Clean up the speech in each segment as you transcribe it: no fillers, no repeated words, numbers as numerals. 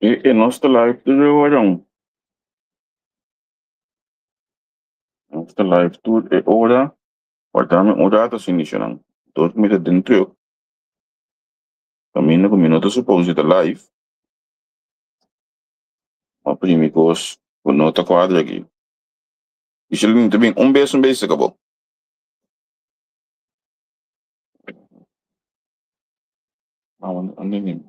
E nós está live tudo orão. Nós está live tudo é hora. Portanto, hora está se iniciando. Todo mundo dentro. Caminho com minuto supposto de live. A primeira coisa, o nota quadra aqui. Isso ele também um beijo acabou. Não, nem.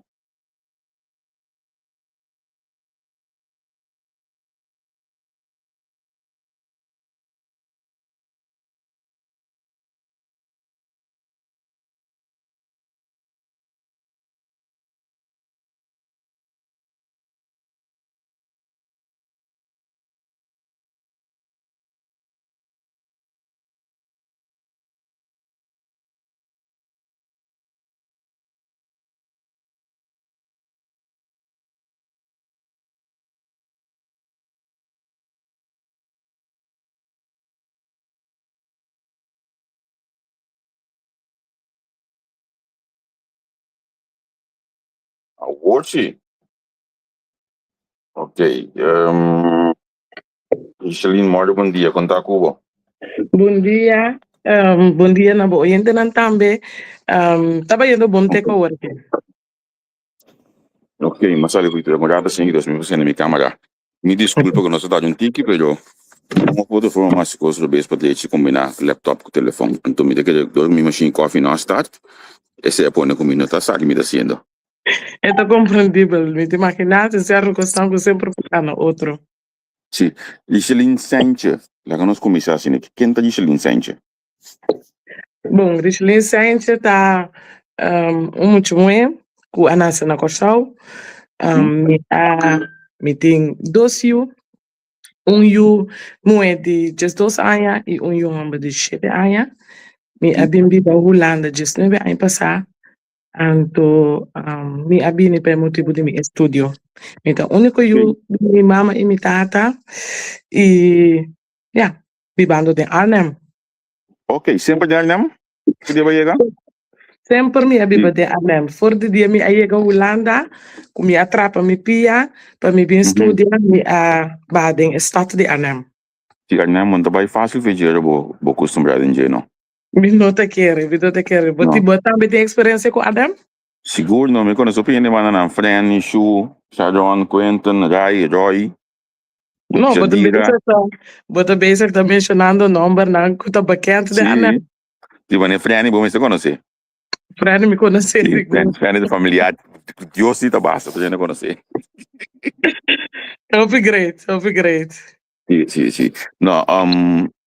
A watch. Ok. Michelin mora bom dia, contar com o Bom dia na boa. Gente não tambe. Tava indo bom take over. Ok, mas olha, Vitor, morada sem isso, me você na minha câmera. Me desculpa que nós estamos um tique, pero uma plataforma mais coisa do beijo para te combinar laptop com o telefone. Então me dá dormir machine coffee não start. Esse é põe com minuto sabe me dizendo. É compreendível. Me te imaginar se a questão sempre no outro. Sim, Michelin Sanchez. Lá que nós começamos assim, quem está Michelin Sanchez? Bom, Michelin Sanchez tá muito bom com a nossa na Corsal. Me tem dois yu, yu de 2 anos e yu de 7 anos. Me abim bi ba Holanda 19 anos passar. Anto mi abini per motivo di mio studio. Então, único yu mi mama e mi tata e vivendo de Arnhem. Ok, sempre de Arnhem? Que dia vai chegar? Sempre mi abiba de Arnhem. For de dia mi aiega Holanda, mi atrapa mi pia, para mi bin studia mi a badem estado de Arnhem. De Arnhem, não vai fácil ver bo acostumado em geno. Mi nota quere. Boti botar me tem experiência com Arnhem? Seguro, não me conheço opinião de na Fran, Shu, Sharon, Quentin, Rai, Roy. No, bota bezig tá mencionando o nome não que tá bekend de Arnhem. Sim, wanneer Fran, bom, você conhece? Fran me conhece. Fran é familiar. Eu sim, tá basta, para gente conhecer. Upgrade. Sim. Não,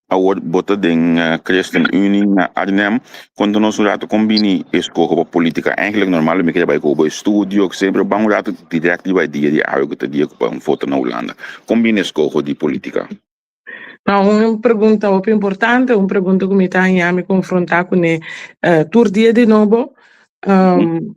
a bota den ChristenUnie na Arnhem, quando nós rato combini escolha política, eigenlijk normaal me queria vai com o estúdio, que sempre bang rato direto vai dia de algo que dia com foto na Holanda. Combina escolha de política. Não, uma pergunta muito importante, uma pergunta que me está a me confrontar com o tour dia de novo.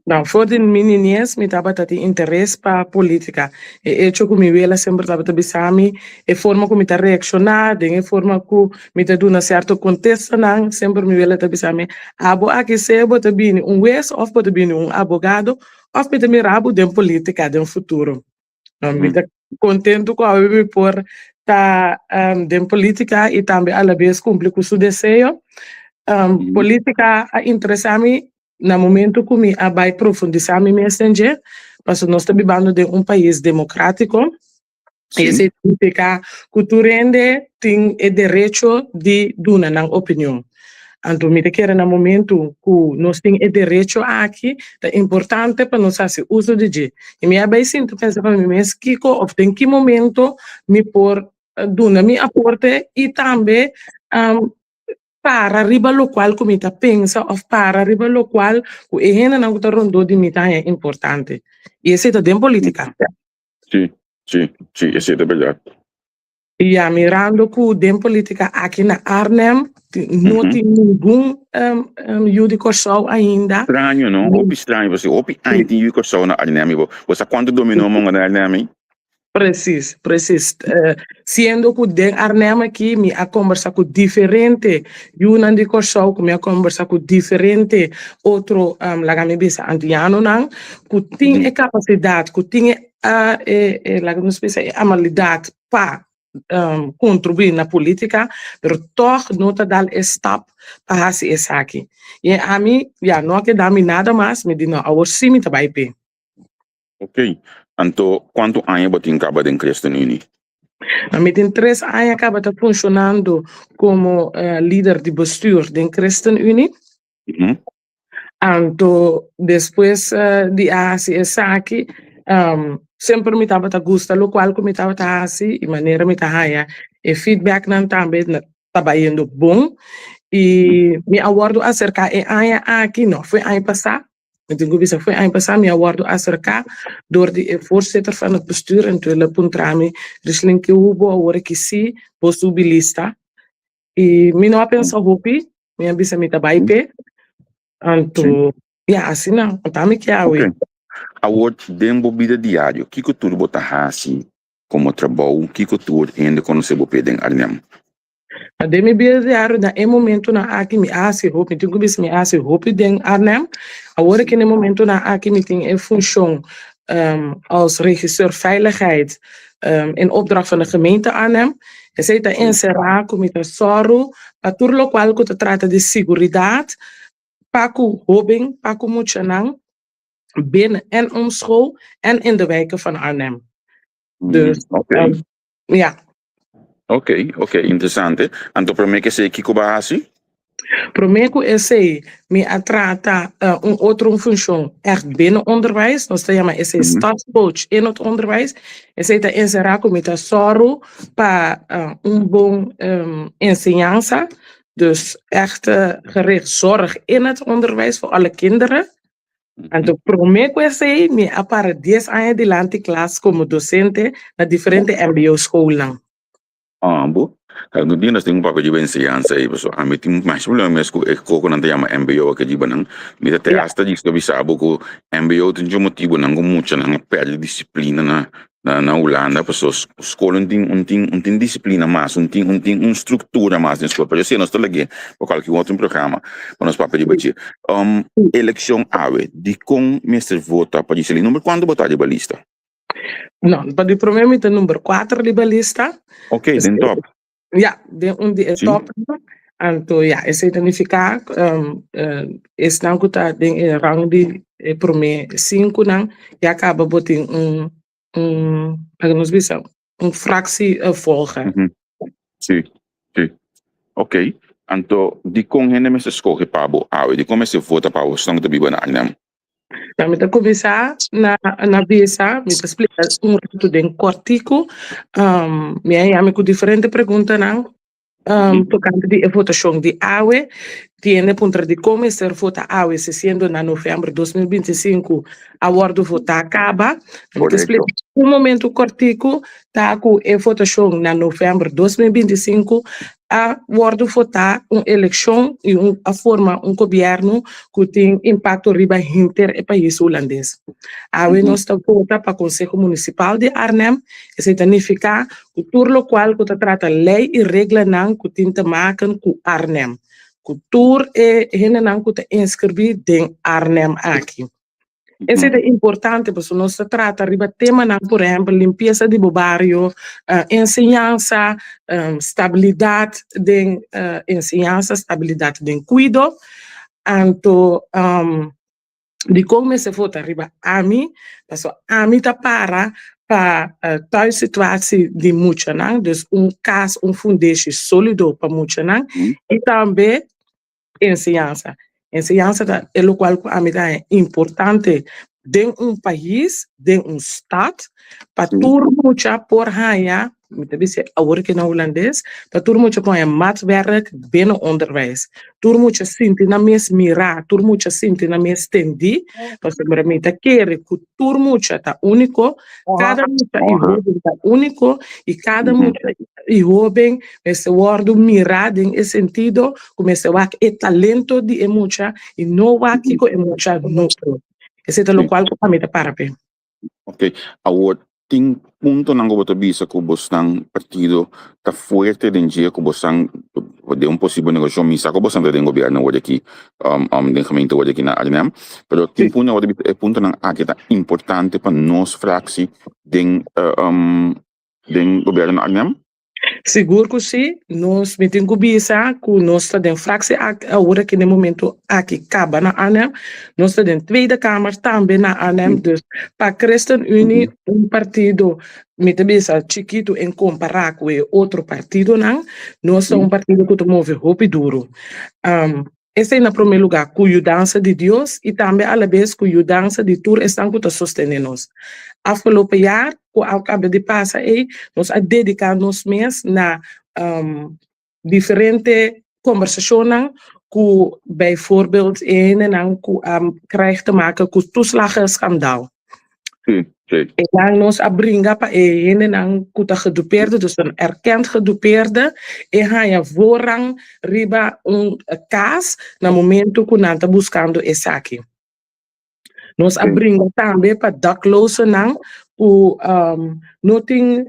Não, for de meninas, me estava a ter interesse para política. E eu que me vela sempre estava a pensar a forma como me está reaccionando, a forma como me está dando certo contexto, sempre me vela a pensar abo aqui se bota bem juez ou bota bem advogado, ou bota bem rabo de política de futuro. Me está contento com a me por tá de política e também a la vez cumprir com seu desejo. Política interessa-me no momento que me vai profundizar me messenger, porque nós estamos vivendo de país democrático. E isso significa que tu tem o direito de dar uma opinião. Então, me quero no momento que nós temos o direito aqui, é importante para nós fazer uso de dia. E me vai sinto pensar para mim mesmo que em que momento me por dar meu aporte e também para arriba lo qual come ta pensa of para arriba lo qual o ehena na uta rondo di mita é importante. E esse é de política. Sim, esse é verdade. E a mirando que de política aqui na Arnhem não tem nenhum judico só ainda. Estranho, não? Opi estranho, você opi ainda tem judico só na Arnhem. Você quanto dominou mão na Arnhem? Preciso. Sendo que de Arnhem aqui, me a conversar com diferente, eu não digo só que me a conversar com diferente, outro, lá me bisa antiano não, que tem a capacidade, que tem a habilidade para contribuir na política, pero toch nota dar stap para fazer isso aqui. E a mim, não que dá-me nada mais, me diz, não, eu sim me trabalho bem. Ok. Então, quanto anos você acaba de Christian Unie? A mim tem 3 anos acaba de funcionando como líder de bestuur da Christian Unie. Então, depois de fazer aqui, sempre me estava a gostar, lo qual que me estava a fazer, e maneira me estava a e feedback não também estava indo bom, e me awardo acerca de aqui, não, foi ano passado, eu digo que foi ano passado, me awardo acerca door de voorzitter van het bestuur, en toen le puntrami, risling que hubo, agora que sim, possibilista, e me não pensa hopi, me ambisa me trabalhar, então, assim não, tá me que Ok. Agora, dentro da vida diária, o que tu bota assim como trabalho, o que tu ainda conhece o pedem Arnhem? A demi vida diária, na momento na aqui me hace hopi, tenho que me hace hopi den Arnhem, agora que no momento na aqui me tem função als regisseur veiligheid in opdracht van de gemeente Arnhem. Je zit daar in Seraco met een zorro, maar turlo qual que te trata de seguridade, paku hobbing, paku muchanang, binnen en om school en in de wijken van Arnhem. Dus, ja. Ok, interessante. Então, para mim que sei que como assim? Para mim que esse me trata outra função echt binnen onderwijs, nós chamamos esse stadscoach in het onderwijs. Esse está em Seraco met een zorro para bom ensinança, dus echt gericht zorg in het onderwijs voor alle kinderen. Então, prometo esse me para 10 anos adelante classe como docente na diferente MBO-scholen. Bom. No dia nós temos um papel de ensinança aí, pessoal. A mim tem mais problemas com o que não tem uma MBO que diba não. Me até hasta diz que sabe que MBO tem um motivo não com muito não perde disciplina na Holanda, pessoas escola não tem disciplina mais, não tem estrutura mais na escola. Por isso nós estamos aqui para qualquer outro programa para nós papel de bater. Eleição ave, de com mestre vota para dizer número quando botar de balista? Não, para o problema é o número 4 de balista. Ok, den top. Ja, de top. Então, esse significa esse não está em rang de prome 5 não e acaba botando fractie volgen. Sim. Ok. Então, de como é que se escolhe para o de como se vota para o estão de biba na Arnhem? Nou, met começar na visa, me explica rato de cortico, me com diferentes perguntas não, tocante de votação de AUE, tiene punto de como ser vota AUE, se sendo na novembro de 2025, a hora do votar acaba, me explica momento cortico, tá com a votação na novembro de 2025, a hora do votar eleição e a forma governo que tem impacto riba inter e país holandês. AUE nós está vota para o Conselho Municipal de Arnhem, isso significa que tudo qual que trata lei e regra não que tem que maken com Arnhem. Cultura e gente não que inscrever em Arnhem aqui. Isso é importante porque nós trata riba tema não, por exemplo, limpeza de bairro, ensinança, estabilidade de ensinança, estabilidade de cuidado. Então, de como se vota riba a mim tá para tal situação de muita não, dus caso fundation sólido para muita não, e também ensinança. Ensinança é o qual a mim é importante de país, de estado, para tudo muita por raia, met de agora que na holandês, para tudo muita põe maatwerk binnen onderwijs. Tudo muita sinti na mes mira, tudo muita sinti na mes tendi, para se me tá querer que tudo muita tá único, cada muita e tá único e cada muita e jovem esse word mirado em esse sentido, como esse wak é talento de muita e não wak com muita no. Esse é o qual a mim tá para bem. Ok, agora ting punto nang goboto bisa ko bostang partido ta fuerte den dia ko bostang de un posible negosyo misa ko bostang den gobyerno wala ki den gemeente wala ki na Arnhem pero ting punto wala e punto nang agita importante pa nos fraksi den gobyerno na Arnhem. Seguro que sim, nós metemos kubisa, que nós está dentro fraxe agora que no momento aqui acaba na ANEM, nós está dentro Tweede Kamer também na ANEM, dus para ChristenUnie partido metabisa chiquito em comparar com outro partido não, nós somos partido que move roupa duro. Esse é, na primeiro lugar, com a dança de Deus e também, à vez, com a dança de tudo, estão que sostenendo nós. Afgelopen jaar, com a acaba de passar, nós dedicamos mês na diferente conversações com, bijvoorbeeld, krijgt te maken com toeslagenschandaal. En dan nos abringa pa nang kuta gedupeerde, dus een erkend gedupeerde, ga je voorrang riba kaas na momento que nanta buscando esaki. Nos abringa também pa daklozen nang ku noting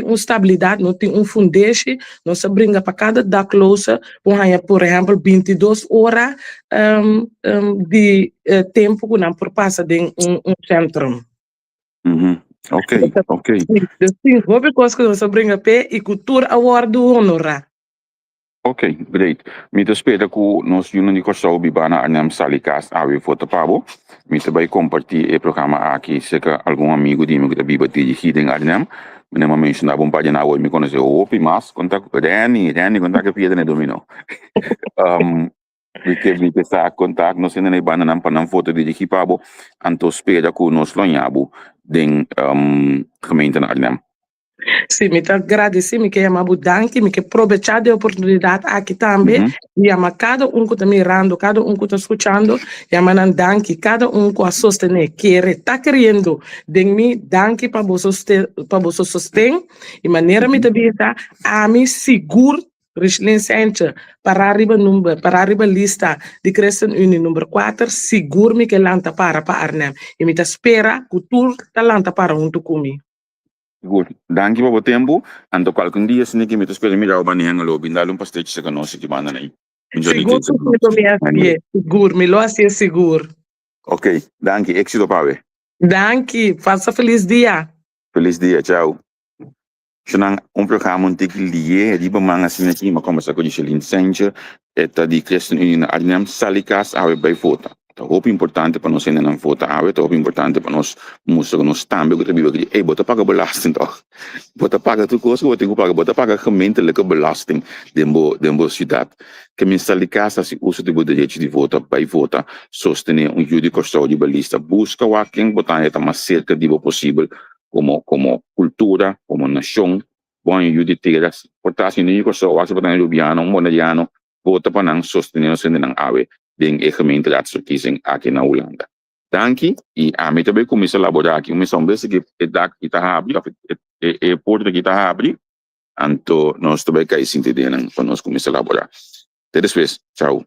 instabilidade, noting fundatie, nos abringa pa cada daklozen, por exemplo, 22 horas de tempo que não passa em centrum. Ok. Dus sim, hobby coisa que você brinca pé e cultura award do honora. Ok, great. Mito spera ku nos yun ni Kosovo bibana Arnhem Salikas awi foto pabo. Mito bay compartilhar o programa aqui se que algum amigo de mim que biba dirigir em Arnhem. Me não mencionava página web me conhece opi mas contato Reni contato que ne domino. We sa contact nos in na bana nam panam foto dirigir pabo anto spera ku nos lonhabo den gemeente na Arnhem. Sim, me tá agradecendo, me quer danke, me quer aproveitar a oportunidade aqui também, e ama cada que está mirando, cada que está escutando, e ama danke, cada que a sostener, que está querendo, de mim, danke para você sostém, e maneira me também está, a mim seguro, resiliência, para arriba lista de ChristenUnie número 4, seguro me que lanta para Arnhem, e me tá espera que tu tá lanta para junto comigo. Good. Danke po tempo. Anto qualcun dia se que me to spera mirar ba niang lobby dalo pa stage sa kano si kimana na. Seguro me lo assim seguro. Ok, danke, éxito pawe. Danke, faça feliz dia. Feliz dia, tchau. Senang programa onde que lie, riba mga sinaki makomasa ko di Celine Sanger, eta di ChristenUnie na Arnhem Salikas awe by vota. Tá roupa importante para nós ainda não votar, tá roupa importante para nós mostrar nós também que também que bota paga belasting toch, bota paga tu coisa que tem que pagar, bota paga gemeentelijke belasting dembo cidade, que mensal casa se usa de direito de votar, by votar, sostener júri custódio balista, busca o quem botar é mais cerca de possível como cultura, como nação, bom júri teras, portar se nem custódio, o que botar Ljubljana, monediano, vota para não sostener os ainda não ave. Den gemeenteraadsverkiezing aqui na Holanda. Danke, e a mim também começa a elaborar aqui, uma são vezes que está abre, é porta que está abre, então nós também queremos entender, para nós começar a elaborar. Até depois, tchau.